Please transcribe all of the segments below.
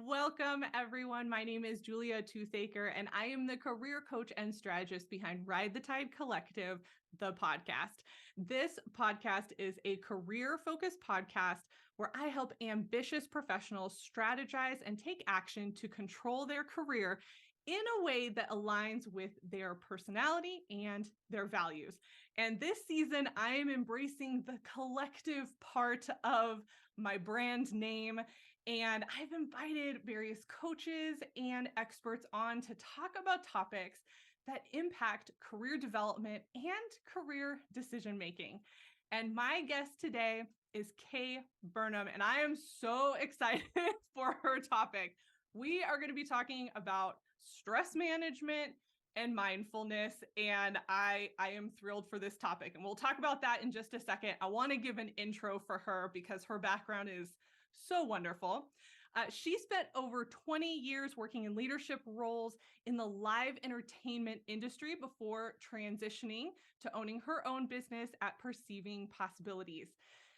Welcome, everyone. My name is Julia Toothaker, and I am the career coach and strategist behind Ride the Tide Collective, the podcast. This podcast is a career-focused podcast where I help ambitious professionals strategize and take action to control their career in a way that aligns with their personality and their values. And this season, I am embracing the collective part of my brand name. And I've invited various coaches and experts on to talk about topics that impact career development and career decision making. And my guest today is Kay Burnham, and I am so excited for her topic. We are going to be talking about stress management and mindfulness, and I am thrilled for this topic. And we'll talk about that in just a second. I want to give an intro for her because her background is so wonderful. She spent over 20 years working in leadership roles in the live entertainment industry before transitioning to owning her own business at Perceiving Possibilities.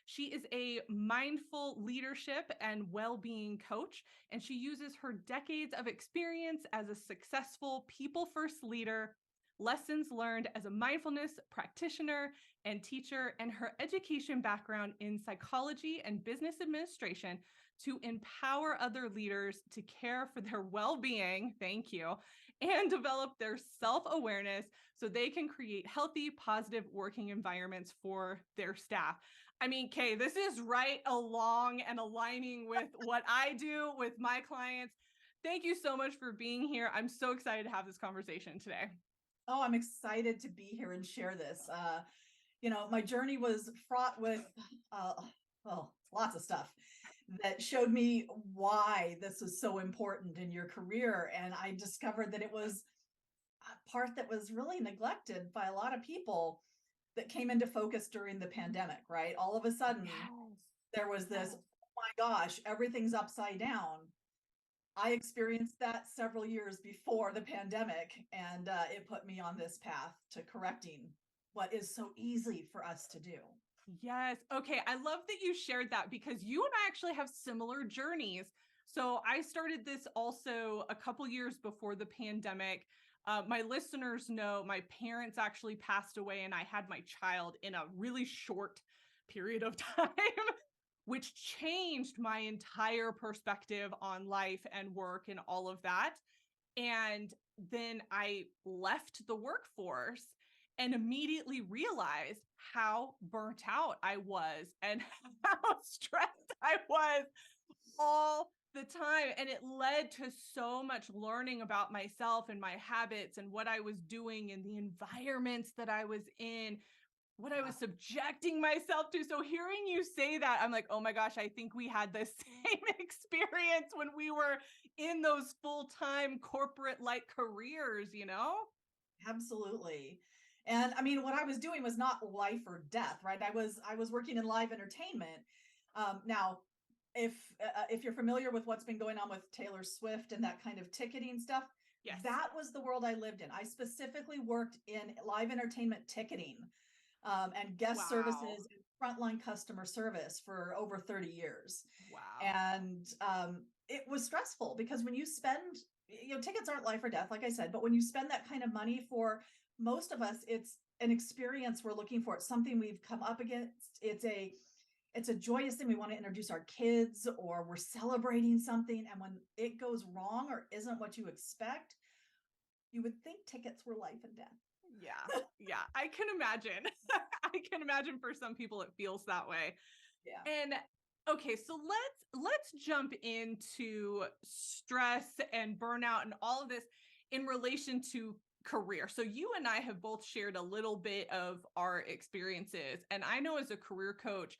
She is a mindful leadership and well-being coach, and she uses her decades of experience as a successful people-first leader, lessons learned as a mindfulness practitioner and teacher, and her education background in psychology and business administration to empower other leaders to care for their well-being, thank you, and develop their self-awareness so they can create healthy, positive working environments for their staff. I mean, Kay, this is right along and aligning with what I do with my clients. Thank you so much for being here. I'm so excited to have this conversation today. Oh, I'm excited to be here and share this. My journey was fraught with, lots of stuff that showed me why this was so important in your career. And I discovered that it was a part that was really neglected by a lot of people that came into focus during the pandemic, right? All of a sudden, there was this, oh my gosh, everything's upside down. I experienced that several years before the pandemic, and it put me on this path to correcting what is so easy for us to do. Yes. Okay. I love that you shared that because you and I actually have similar journeys. So I started this also a couple years before the pandemic. My listeners know my parents actually passed away, and I had my child in a really short period of time, which changed my entire perspective on life and work and all of that. And then I left the workforce and immediately realized how burnt out I was and how stressed I was all the time. And it led to so much learning about myself and my habits and what I was doing and the environments that I was in, what I was subjecting myself to. So hearing you say that, I'm like, oh my gosh, I think we had the same experience when we were in those full-time corporate-like careers, you know? Absolutely. And I mean, what I was doing was not life or death, right? I was working in live entertainment. Now, if you're familiar with what's been going on with Taylor Swift and that kind of ticketing stuff, Yes. That was the world I lived in. I specifically worked in live entertainment ticketing. And guest services and frontline customer service for over 30 years. Wow. And it was stressful because when you spend, tickets aren't life or death, like I said, but when you spend that kind of money, for most of us, it's an experience we're looking for. It's something we've come up against. It's a joyous thing. We want to introduce our kids, or we're celebrating something. And when it goes wrong or isn't what you expect, you would think tickets were life and death. Yeah, I can imagine. I can imagine for some people it feels that way. Yeah. And okay, so let's jump into stress and burnout and all of this in relation to career. So you and I have both shared a little bit of our experiences, and I know as a career coach,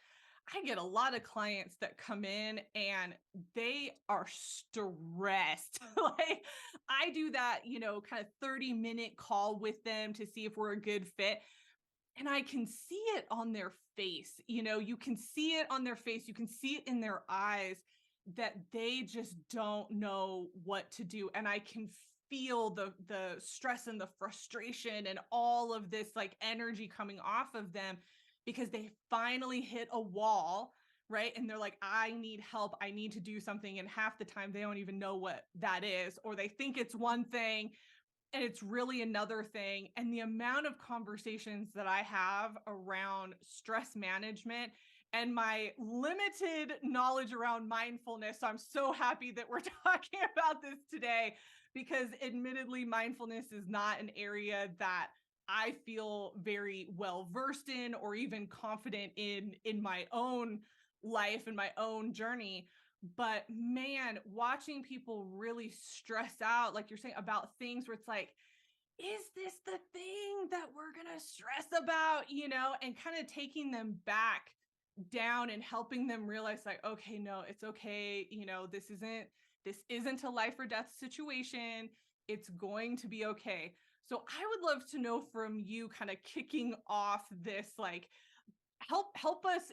I get a lot of clients that come in and they are stressed. Like I do that, kind of 30-minute call with them to see if we're a good fit. And I can see it on their face. You can see it on their face. You can see it in their eyes that they just don't know what to do. And I can feel the stress and the frustration and all of this like energy coming off of them because they finally hit a wall right? And they're like, I need help. I need to do something. And half the time they don't even know what that is, or they think it's one thing and it's really another thing. And the amount of conversations that I have around stress management and my limited knowledge around mindfulness. So I'm so happy that we're talking about this today, because admittedly, mindfulness is not an area that I feel very well versed in or even confident in my own life and my own journey. But man, watching people really stress out, like you're saying, about things where it's like, is this the thing that we're going to stress about, and kind of taking them back down and helping them realize like, okay, no, it's okay. This isn't a life or death situation. It's going to be okay. So I would love to know from you, kind of kicking off this, like, help us,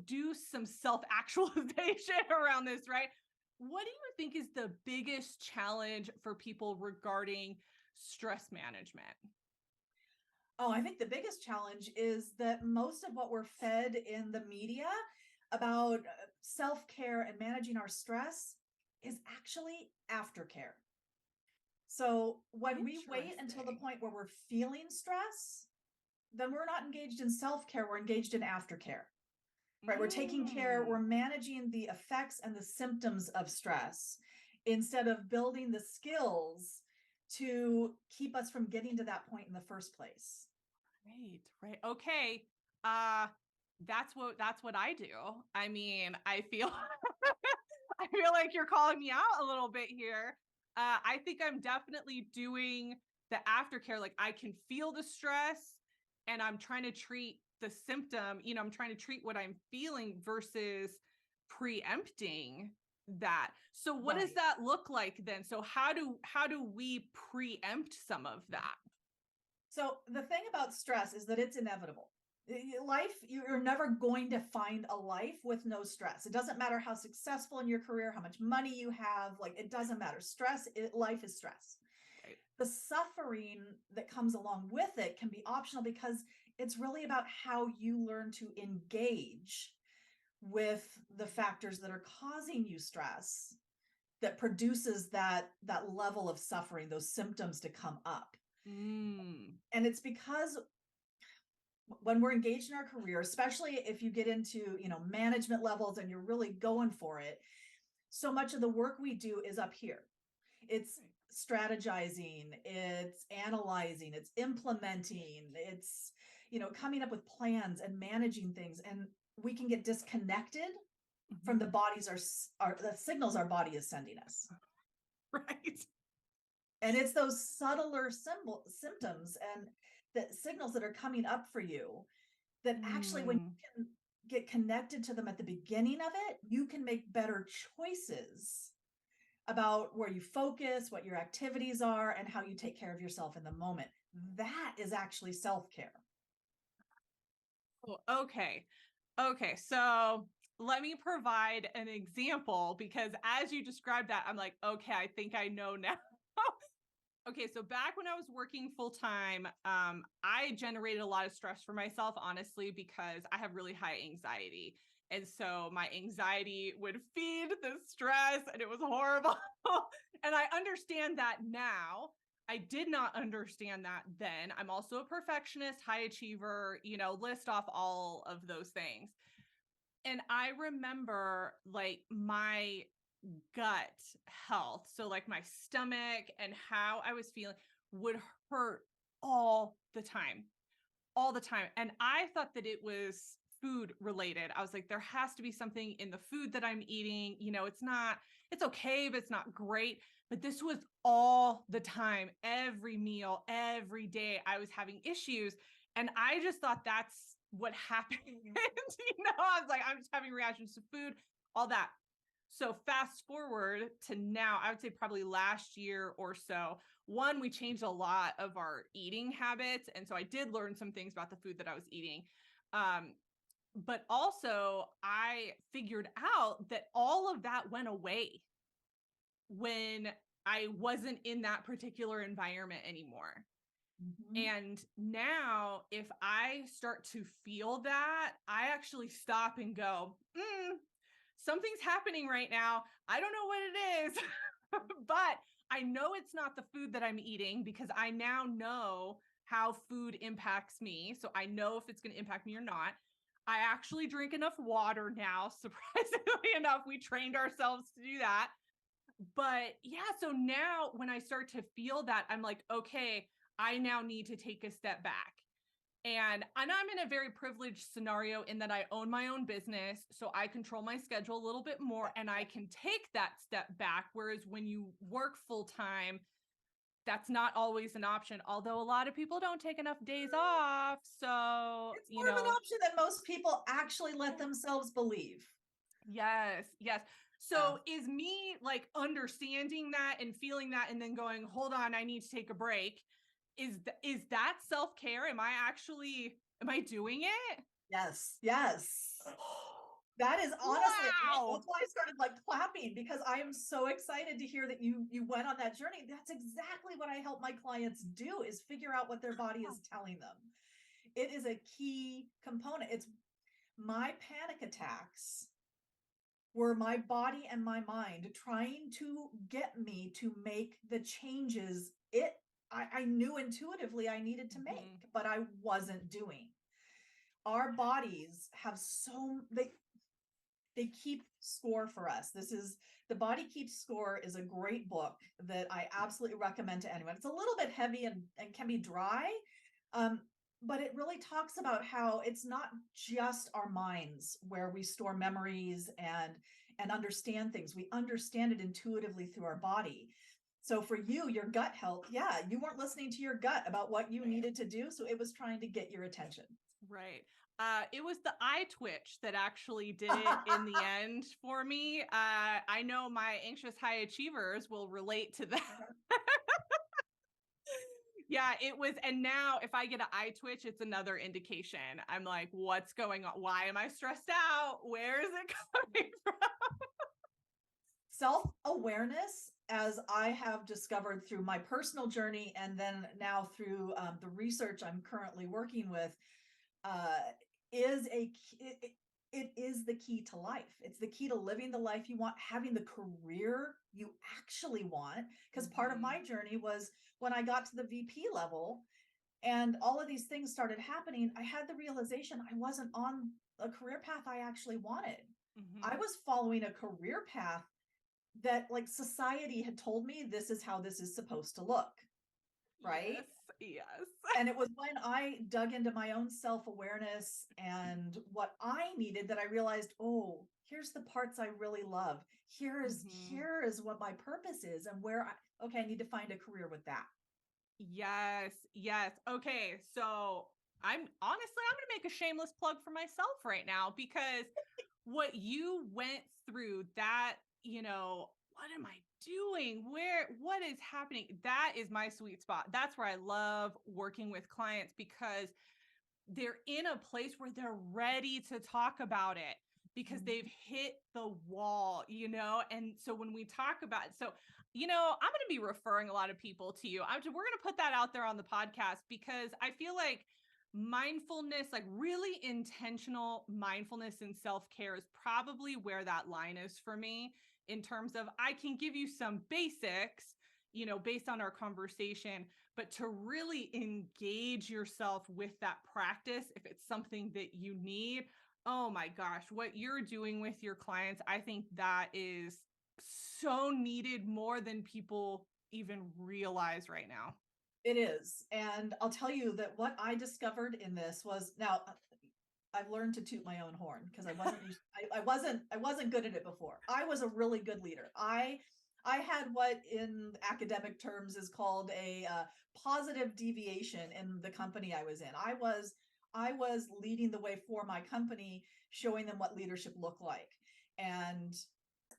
do some self-actualization around this, right? What do you think is the biggest challenge for people regarding stress management? Oh, I think the biggest challenge is that most of what we're fed in the media about self-care and managing our stress is actually aftercare. So when we wait until the Interesting. point where we're feeling stress, then we're not engaged in self-care, we're engaged in aftercare. Right? We're taking care, we're Mm. managing the effects and the symptoms of stress instead of building the skills to keep us from getting to that point in the first place. Right. Okay. Uh that's what I do. I mean, I feel I feel like you're calling me out a little bit here. I think I'm definitely doing the aftercare. Like, I can feel the stress and I'm trying to treat the symptom. I'm trying to treat what I'm feeling versus preempting that. So what does Right. that look like then? So how do we preempt some of that? So the thing about stress is that it's inevitable. Life, you're never going to find a life with no stress. It doesn't matter how successful in your career, how much money you have, like it doesn't matter. Life is stress. Right. The suffering that comes along with it can be optional because it's really about how you learn to engage with the factors that are causing you stress that produces that level of suffering, those symptoms to come up. Mm. And it's because when we're engaged in our career, especially if you get into, management levels and you're really going for it, so much of the work we do is up here. It's strategizing, it's analyzing, it's implementing, it's, coming up with plans and managing things. And we can get disconnected from Mhm. the signals our body is sending us. Right. And it's those subtler symptoms and the signals that are coming up for you that actually, when Mm. you can get connected to them at the beginning of it, you can make better choices about where you focus, what your activities are, and how you take care of yourself in the moment. That is actually self-care. Cool. Okay. Okay. So let me provide an example, because as you described that, I'm like, okay, I think I know now. Okay, so back when I was working full time, I generated a lot of stress for myself, honestly, because I have really high anxiety. And so my anxiety would feed the stress, and it was horrible. And I understand that now. I did not understand that then. I'm also a perfectionist, high achiever, list off all of those things. And I remember, like, my gut health, so like my stomach and how I was feeling, would hurt all the time, all the time. And I thought that it was food related. I was like, there has to be something in the food that I'm eating. It's okay, but it's not great. But this was all the time, every meal, every day, I was having issues. And I just thought that's what happened. I was like, I'm just having reactions to food, all that. So fast forward to now, I would say probably last year or so. One, we changed a lot of our eating habits. And so I did learn some things about the food that I was eating. Um, but also, I figured out that all of that went away when I wasn't in that particular environment anymore. Mhm. And now if I start to feel that, I actually stop and go, something's happening right now. I don't know what it is, but I know it's not the food that I'm eating because I now know how food impacts me. So I know if it's going to impact me or not. I actually drink enough water now. Surprisingly enough, we trained ourselves to do that. But yeah, so now when I start to feel that, I'm like, okay, I now need to take a step back. And I'm in a very privileged scenario in that I own my own business, so I control my schedule a little bit more and I can take that step back. Whereas when you work full time, that's not always an option. Although a lot of people don't take enough days off. So, It's more of an option than most people actually let themselves believe. yes, yes. Yeah. So is me like understanding that and feeling that and then going, hold on, I need to take a break. Is that self-care? Am I doing it? Yes. Yes. That is honestly, Wow. that's why I started like clapping, because I am so excited to hear that you went on that journey. That's exactly what I help my clients do, is figure out what their body is telling them. It is a key component. It's my panic attacks were my body and my mind trying to get me to make the changes I knew intuitively I needed to make, Mhm. but I wasn't doing. Our bodies have they keep score for us. This is The Body Keeps Score is a great book that I absolutely recommend to anyone. It's a little bit heavy and can be dry, um, but it really talks about how it's not just our minds where we store memories and understand things. We understand it intuitively through our body. So for you, your gut health, yeah, you weren't listening to your gut about what you needed to do, so it was trying to get your attention. Right. It was the eye twitch that actually did it in the end for me. I know my anxious high achievers will relate to that. Yeah, it was. And now if I get an eye twitch, it's another indication. I'm like, what's going on? Why am I stressed out? Where is it coming from? Self awareness, as I have discovered through my personal journey and then now through the research I'm currently working with, uh, is it is the key to life. It's the key to living the life you want, having the career you actually want. Because part of my Mhm. journey was when I got to the VP level and all of these things started happening, I had the realization I wasn't on a career path I actually wanted. I Mhm. was following a career path that like society had told me this is how this is supposed to look, right? Yes. Yes. And it was when I dug into my own self-awareness and what I needed that I realized, oh, here's the parts I really love. Mhm. Here is what my purpose is and where I need to find a career with that. Yes, yes. Okay, so I'm going to make a shameless plug for myself right now because what you went through that, what am I doing? What is happening? That is my sweet spot. That's where I love working with clients because they're in a place where they're ready to talk about it because they've Mhm. hit the wall. And so when we talk about it, so I'm going to be referring a lot of people to you. We're going to put that out there on the podcast because I feel like mindfulness, like really intentional mindfulness and self-care, is probably where that line is for me, in terms of I can give you some basics, based on our conversation, but to really engage yourself with that practice, if it's something that you need, oh my gosh, what you're doing with your clients, I think that is so needed more than people even realize right now. It is. And I'll tell you that what I discovered in this was now I've learned to toot my own horn because I wasn't good at it before. I was a really good leader. I had what in academic terms is called a positive deviation in the company I was in. I was leading the way for my company, showing them what leadership looked like. And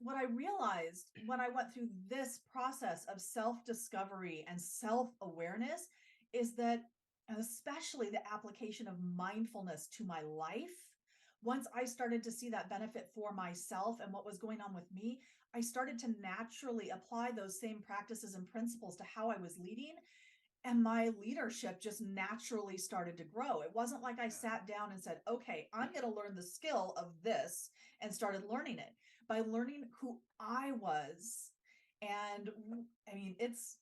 what I realized when I went through this process of self discovery and self awareness is that, and especially the application of mindfulness to my life, once I started to see that benefit for myself and what was going on with me, I started to naturally apply those same practices and principles to how I was leading. And my leadership just naturally started to grow. It wasn't like I sat down and said, okay, I'm going to learn the skill of this and started learning it by learning who I was. And I mean, it's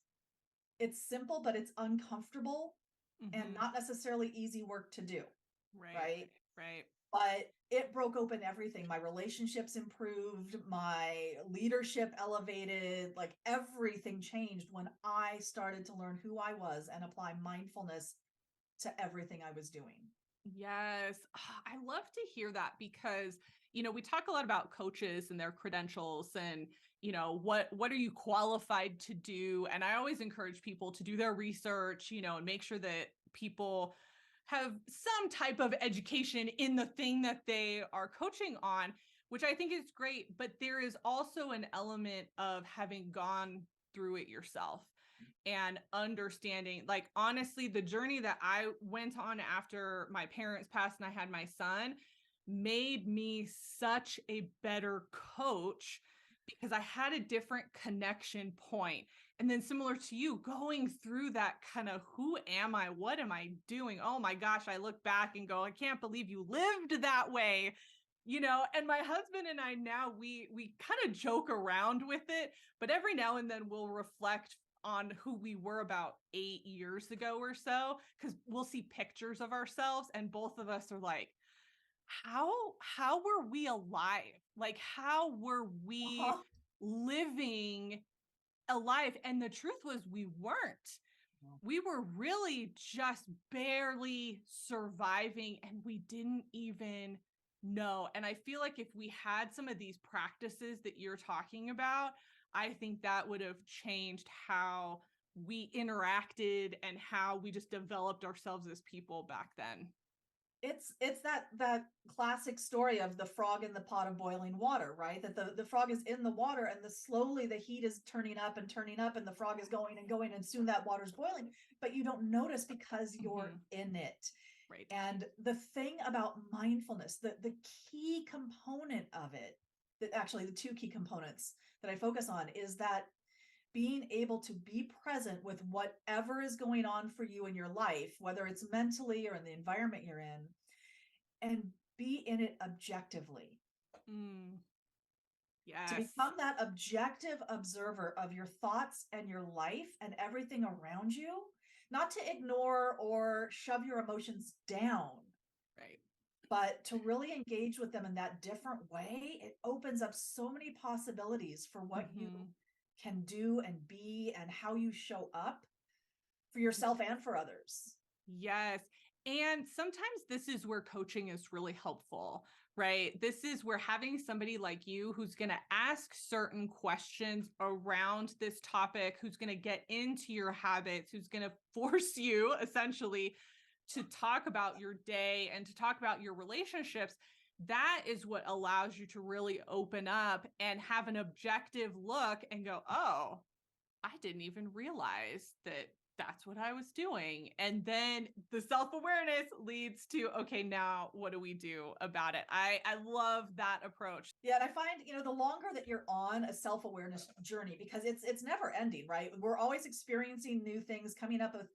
simple, but it's uncomfortable and Mm-hmm. not necessarily easy work to do, Right. right? Right. But it broke open everything. My relationships improved, my leadership elevated, like everything changed when I started to learn who I was and apply mindfulness to everything I was doing. Yes. I love to hear that because, we talk a lot about coaches and their credentials and, what are you qualified to do? And I always encourage people to do their research, and make sure that people have some type of education in the thing that they are coaching on, which I think is great. But there is also an element of having gone through it yourself and understanding, like, honestly, the journey that I went on after my parents passed and I had my son made me such a better coach because I had a different connection point. And then, similar to you, going through that kind of who am I? What am I doing? Oh my gosh, I look back and go, I can't believe you lived that way. And my husband and I now we kind of joke around with it, but every now and then we'll reflect on who we were about 8 years ago or so, because we'll see pictures of ourselves and both of us are like, how were we alive? Like, how were we Uh-huh. living alive? And the truth was, we weren't. We were really just barely surviving and we didn't even know. And I feel like if we had some of these practices that you're talking about, I think that would have changed how we interacted and how we just developed ourselves as people back then. It's that classic story of the frog in the pot of boiling water, right? That the frog is in the water and the slowly the heat is turning up and the frog is going and going and soon that water's boiling, but you don't notice because you're Mm-hmm. in it. Right. And the thing about mindfulness, the key component of it, that actually the two key components that I focus on is that being able to be present with whatever is going on for you in your life, whether it's mentally or in the environment you're in, and be in it objectively. Mm, To yes. become that objective observer of your thoughts and your life and everything around you, not to ignore or shove your emotions down, Right. but to really engage with them in that different way. It opens up so many possibilities for what you Mm-hmm. can do and be and how you show up for yourself and for others. Yes. And sometimes this is where coaching is really helpful, right? This is where having somebody like you who's going to ask certain questions around this topic, who's going to get into your habits, who's going to force you essentially to talk about your day and to talk about your relationships. That is what allows you to really open up and have an objective look and go, oh, I didn't even realize that that's what I was doing. And then the self-awareness leads to, okay, now what do we do about it? I love that approach. Yeah, and I find, the longer that you're on a self-awareness journey, because it's never ending, right? We're always experiencing new things coming up with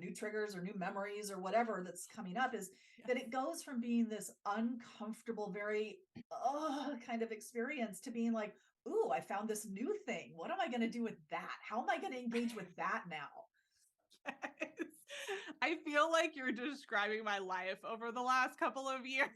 new triggers or new memories or whatever that's coming up, is Yes. that it goes from being this uncomfortable, very kind of experience to being like, ooh, I found this new thing. What am I going to do with that? How am I going to engage with that now? Yes. I feel like you're describing my life over the last couple of years.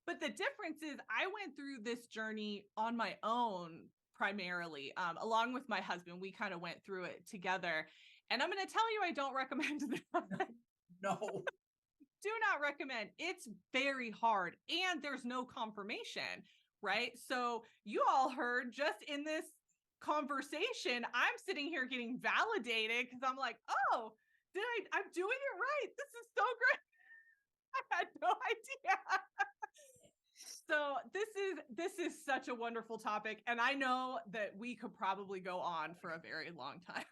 But the difference is I went through this journey on my own primarily, along with my husband. We kind of went through it together. And I'm going to tell you, I don't recommend that. No. Do not recommend. It's very hard and there's no confirmation, right? So you all heard just in this conversation, I'm sitting here getting validated because I'm like, oh, I'm doing it right. This is so great. I had no idea. So this is such a wonderful topic. And I know that we could probably go on for a very long time.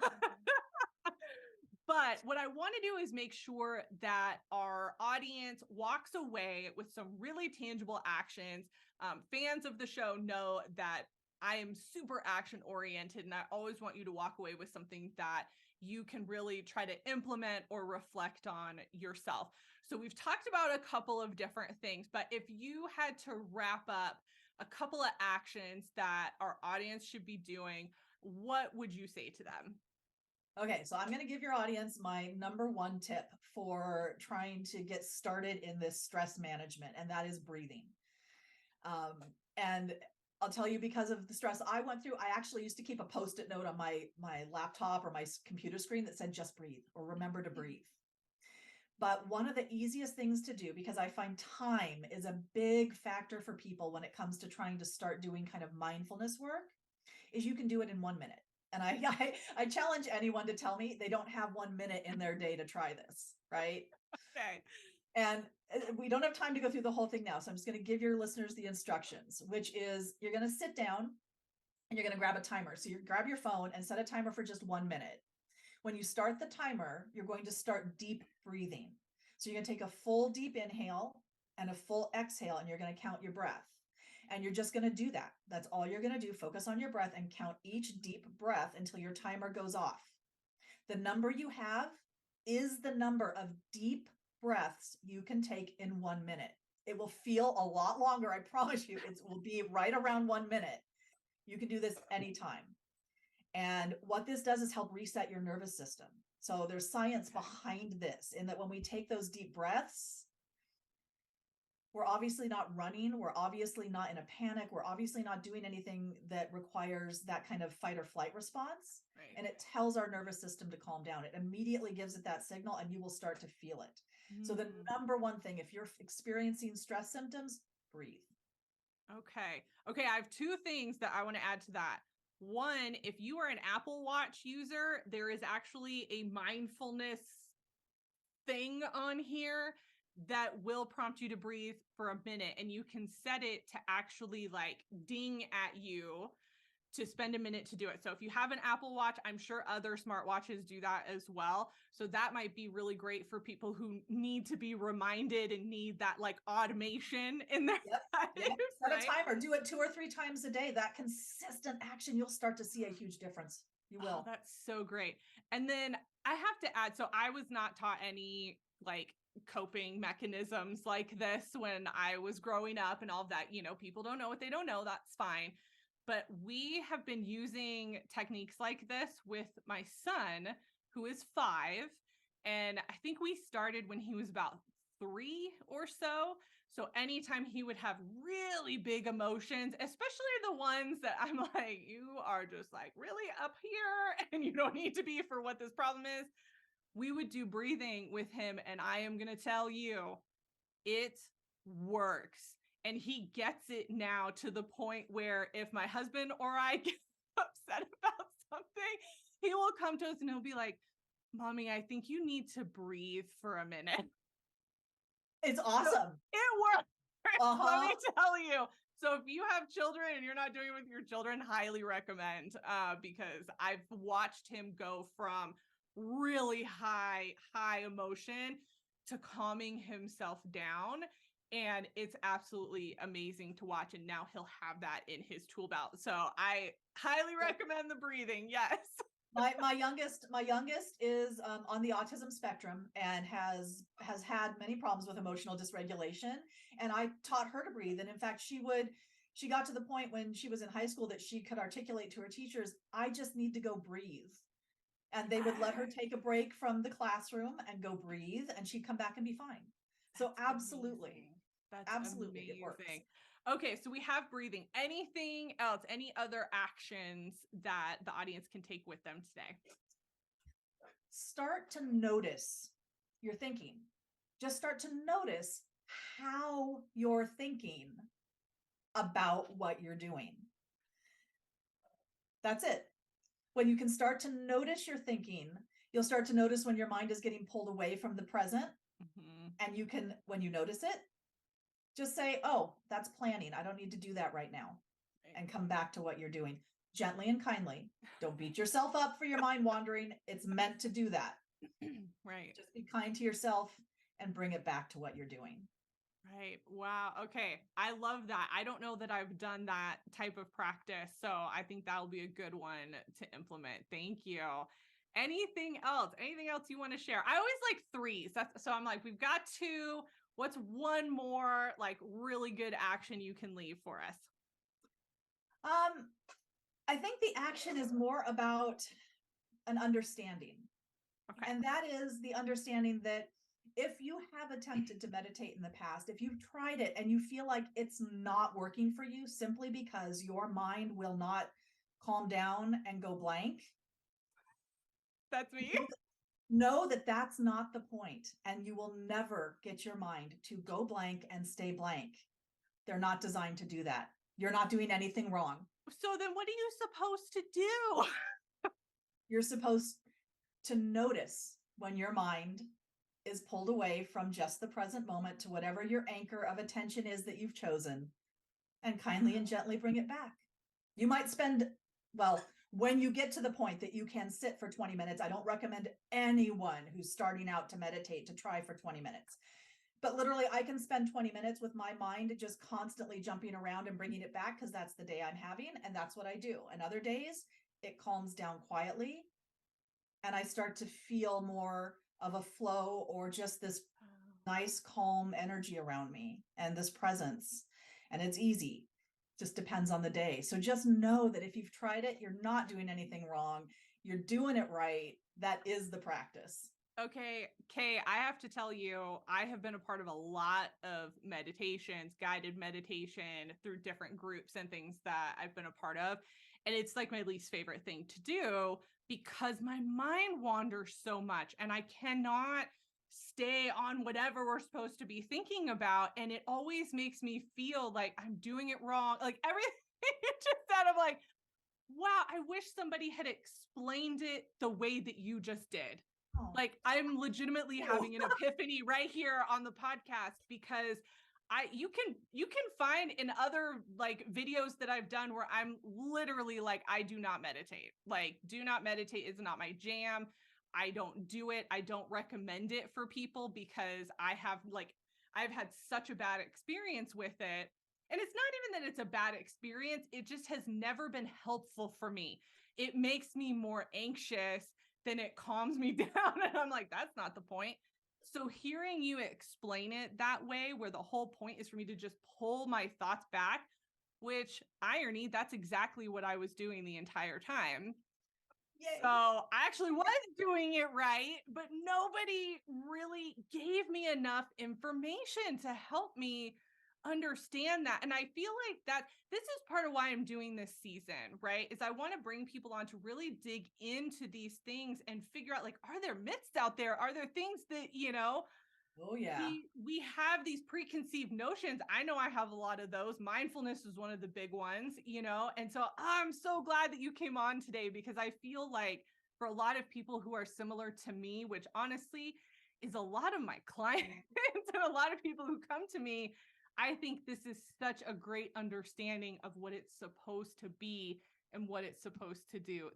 But what I want to do is make sure that our audience walks away with some really tangible actions. Fans of the show know that I am super action oriented, and I always want you to walk away with something that you can really try to implement or reflect on yourself. So we've talked about a couple of different things, but if you had to wrap up a couple of actions that our audience should be doing, what would you say to them? Okay, so I'm going to give your audience my number one tip for trying to get started in this stress management, and that is breathing. And I'll tell you, because of the stress I went through, I actually used to keep a post-it note on my laptop or my computer screen that said, just breathe, or remember to breathe. But one of the easiest things to do, because I find time is a big factor for people when it comes to trying to start doing kind of mindfulness work, is you can do it in 1 minute. And I challenge anyone to tell me they don't have 1 minute in their day to try this, right? Okay. And we don't have time to go through the whole thing now. So I'm just going to give your listeners the instructions, which is you're going to sit down and you're going to grab a timer. So you grab your phone and set a timer for just 1 minute. When you start the timer, you're going to start deep breathing. So you're going to take a full deep inhale and a full exhale, and you're going to count your breath. And you're just going to do that. That's all you're going to do. Focus on your breath and count each deep breath until your timer goes off. The number you have is the number of deep breaths you can take in 1 minute. It will feel a lot longer. I promise you, it will be right around 1 minute. You can do this anytime. And what this does is help reset your nervous system. So there's science behind this, in that when we take those deep breaths, we're obviously not running. We're obviously not in a panic. We're obviously not doing anything that requires that kind of fight or flight response. Right. And it tells our nervous system to calm down. It immediately gives it that signal, and you will start to feel it. So the number one thing, if you're experiencing stress symptoms, breathe. Okay. Okay. I have two things that I want to add to that. One, if you are an Apple Watch user, there is actually a mindfulness thing on here that will prompt you to breathe for a minute, and you can set it to actually like ding at you to spend a minute to do it. So if you have an Apple Watch, I'm sure other smartwatches do that as well. So that might be really great for people who need to be reminded and need that like automation in their life. Yep. Set Right? a timer, do it 2 or 3 times a day. That consistent action, you'll start to see a huge difference. You will. Oh, that's so great. And then I have to add, so I was not taught any like coping mechanisms like this when I was growing up and all of that. You know, people don't know what they don't know. That's fine. But we have been using techniques like this with my son, who is 5. And I think we started when he was about 3 or so. So anytime he would have really big emotions, especially the ones that I'm like, you are just like really up here and you don't need to be for what this problem is, we would do breathing with him. And I am going to tell you, it works. And he gets it now to the point where if my husband or I get upset about something, he will come to us and he'll be like, Mommy, I think you need to breathe for a minute. It's awesome. So it works. Uh-huh. Let me tell you. So if you have children and you're not doing it with your children, highly recommend, because I've watched him go from really high emotion to calming himself down. And it's absolutely amazing to watch. And now he'll have that in his tool belt. So I highly recommend the breathing. Yes. My youngest is on the autism spectrum and has had many problems with emotional dysregulation. And I taught her to breathe. And in fact, she got to the point when she was in high school that she could articulate to her teachers, I just need to go breathe. And they would let her take a break from the classroom and go breathe, and she'd come back and be fine. So absolutely. Amazing. That's absolutely amazing. It works. Okay, so we have breathing. Anything else? Any other actions that the audience can take with them today? Start to notice your thinking. Just start to notice how you're thinking about what you're doing. That's it. When you can start to notice your thinking, you'll start to notice when your mind is getting pulled away from the present. Mm-hmm. And you can, when you notice it, just say, oh, that's planning. I don't need to do that right now. Right. And come back to what you're doing gently and kindly. Don't beat yourself up for your mind wandering. It's meant to do that. Right. Just be kind to yourself and bring it back to what you're doing. Right. Wow. Okay. I love that. I don't know that I've done that type of practice. So I think that'll be a good one to implement. Thank you. Anything else? Anything else you want to share? I always like threes. So I'm like, we've got two. What's one more like really good action you can leave for us? Um, I think the action is more about an understanding. Okay. And that is the understanding that if you have attempted to meditate in the past, if you've tried it and you feel like it's not working for you simply because your mind will not calm down and go blank, That's me. know that that's not the point, and you will never get your mind to go blank and stay blank. They're not designed to do that. You're not doing anything wrong. So then what are you supposed to do? You're supposed to notice when your mind is pulled away from just the present moment to whatever your anchor of attention is that you've chosen, and kindly and gently bring it back. You might spend, well, when you get to the point that you can sit for 20 minutes, I don't recommend anyone who's starting out to meditate to try for 20 minutes. But literally, I can spend 20 minutes with my mind just constantly jumping around and bringing it back because that's the day I'm having, and that's what I do. And other days, it calms down quietly, and I start to feel more of a flow or just this nice, calm energy around me and this presence. And it's easy, just depends on the day. So just know that if you've tried it, you're not doing anything wrong. You're doing it right. That is the practice. Okay, Kay, I have to tell you, I have been a part of a lot of meditations, guided meditation through different groups and things that I've been a part of. And it's like my least favorite thing to do because my mind wanders so much and I cannot stay on whatever we're supposed to be thinking about. And it always makes me feel like I'm doing it wrong. Like everything just out of like, wow, I wish somebody had explained it the way that you just did. Oh, Like I'm legitimately cool. having an epiphany right here on the podcast because you can find in other like videos that I've done where I'm literally like I do not meditate. Like do not meditate is not my jam. I don't do it. I don't recommend it for people because I've had such a bad experience with it. And it's not even that it's a bad experience, it just has never been helpful for me. It makes me more anxious than it calms me down. And I'm like, that's not the point. So hearing you explain it that way, where the whole point is for me to just pull my thoughts back, which irony, that's exactly what I was doing the entire time. Yay. So I actually was doing it right, but nobody really gave me enough information to help me understand that. And I feel like that this is part of why I'm doing this season, right? Is I want to bring people on to really dig into these things and figure out like, are there myths out there? Are there things that, Oh, yeah. we have these preconceived notions. I know I have a lot of those. Mindfulness is one of the big ones, and so I'm so glad that you came on today because I feel like for a lot of people who are similar to me, which honestly is a lot of my clients and a lot of people who come to me, I think this is such a great understanding of what it's supposed to be and what it's supposed to do.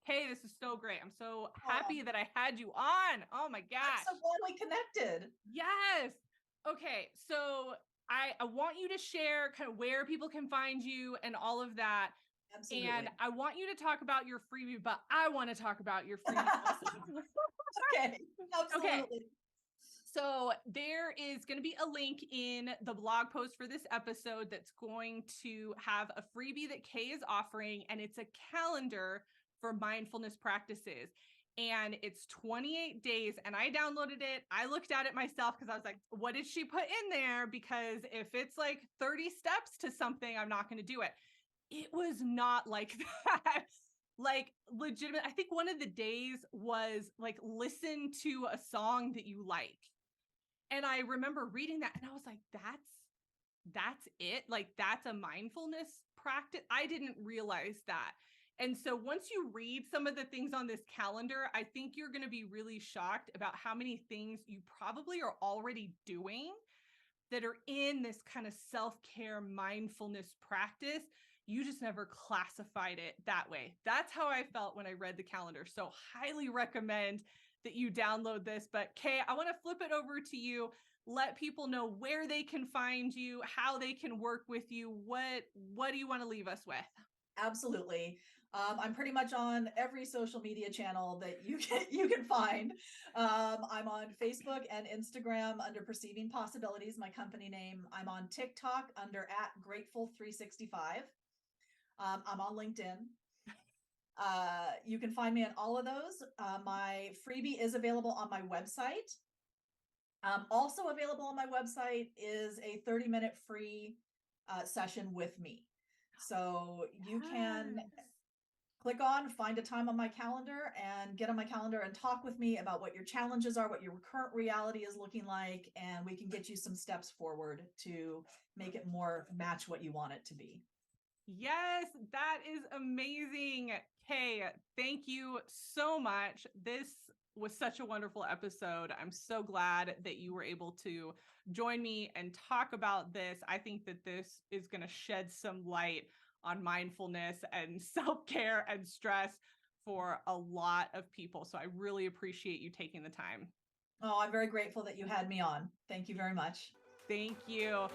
Hey, this is so great. I'm so happy that I had you on. Oh my gosh. I'm so glad we connected. Yes. Okay. So I want you to share kind of where people can find you and all of that. Absolutely. And I want you to talk about your freebie, but I want to talk about your freebie also. Okay. Absolutely. Okay. So there is going to be a link in the blog post for this episode that's going to have a freebie that Kay is offering, and it's a calendar for mindfulness practices. And it's 28 days. And I downloaded it. I looked at it myself because I was like, what did she put in there? Because if it's like 30 steps to something, I'm not going to do it. It was not like that. Like legitimate. I think one of the days was like, listen to a song that you like. And I remember reading that and I was like, that's it. Like that's a mindfulness practice. I didn't realize that. And so once you read some of the things on this calendar, I think you're going to be really shocked about how many things you probably are already doing that are in this kind of self-care mindfulness practice. You just never classified it that way. That's how I felt when I read the calendar. So highly recommend that you download this. But Kay, I want to flip it over to you. Let people know where they can find you, how they can work with you. What do you want to leave us with? Absolutely. I'm pretty much on every social media channel that you can find. I'm on Facebook and Instagram under Perceiving Possibilities, my company name. I'm on TikTok under @Grateful365. I'm on LinkedIn. You can find me on all of those. My freebie is available on my website. Also available on my website is a 30-minute free session with me. So you can click on, find a time on my calendar and get on my calendar and talk with me about what your challenges are, what your current reality is looking like, and we can get you some steps forward to make it more match what you want it to be. Yes, that is amazing. Kay, thank you so much. This was such a wonderful episode. I'm so glad that you were able to join me and talk about this. I think that this is going to shed some light on mindfulness and self-care and stress for a lot of people. So I really appreciate you taking the time. Oh, I'm very grateful that you had me on. Thank you very much. Thank you.